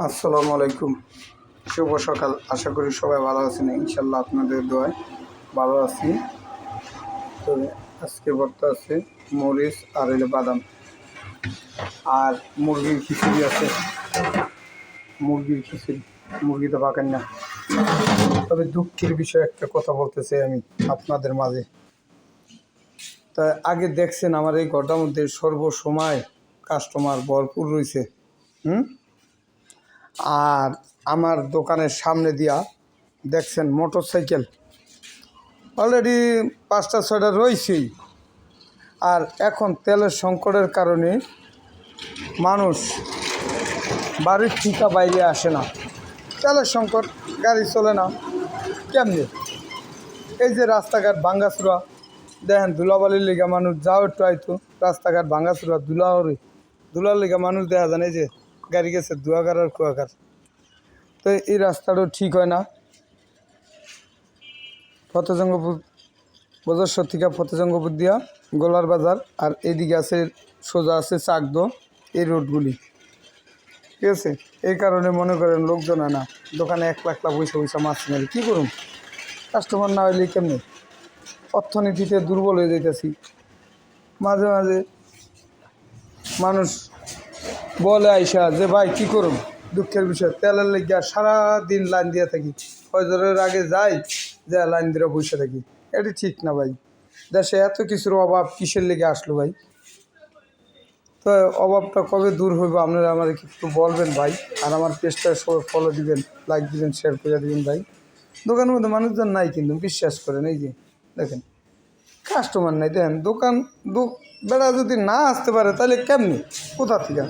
আসসালামু আলাইকুম, শুভ সকাল। আশা করি সবাই ভালো আছেন। ইনশাল্লাহ আপনাদের দোয়ায় ভালো আছি। তবে আজকে ভর্তা আছে মরিচ আর এলে বাদাম, আর মুরগির খিচুড়ি আছে। মুরগির খিচুড়ি, মুরগি তো পাকেন না। তবে দুঃখের বিষয় একটা কথা বলতে চাই আমি আপনাদের মাঝে। তা আগে দেখছেন আমার এই ঘরটার মধ্যে সর্বসময় কাস্টমার ভরপুর রয়েছে। আর আমার দোকানের সামনে দিয়া দেখছেন মোটর সাইকেল অলরেডি 5টা 6টা রয়েছেই। আর এখন তেলের সংকটের কারণে মানুষ বাড়ির থেকে বাইরে আসে না। তেলের সংকট, গাড়ি চলে না। কেমনি এই যে রাস্তাঘাট ভাঙ্গাচুরা দেখেন, ধুলাবালির লেগে মানুষ যাও একটু আইতো, রাস্তাঘাট ভাঙ্গাচুরা ধুলার লেগে মানুষ দেখা যায় এই যে গাড়ি গেছে ধোয়াগার আর কুয়াগার। তো এই রাস্তাটাও ঠিক হয় না। ফতেজঙ্গপুর বজস্বর থেকে ফতেজঙ্গপুর দিয়া গোলার বাজার, আর এদিকে আছে সোজা আছে চাকদো, এই রোডগুলি, ঠিক আছে। এই কারণে মনে করেন লোকজন না দোকানে এক লাখ পয়সা মাছ নেবে। কী করুন, কাস্টমার না হইলে কেমনি? অর্থনীতিতে দুর্বল হয়ে যাইতেছি। মাঝে মাঝে মানুষ বলে আইসা যে ভাই কী করুন, দুঃখের বিষয় তেলের লেগে সারাদিন লাইন দিয়ে থাকি, ফজরের আগে যাই যা লাইন দিয়ে বসে থাকি। এটি ঠিক না ভাই। দেশে এত কিছুর অভাব কিসের লেগে আসলো ভাই? তো অভাবটা কবে দূর হইব আপনারা আমার একটু বলবেন ভাই। আর আমার পেজটা সবাই ফলো দিবেন, লাইক দিবেন, শেয়ার করে দিবেন ভাই। দোকানের মধ্যে মানুষজন নাই কিন্তু বিশ্বাস করেন, এই যে দেখেন কাস্টমার নাই। দেখেন দোকান বেড়া যদি না আসতে পারে তাহলে কেমনি, কোথা থেকে?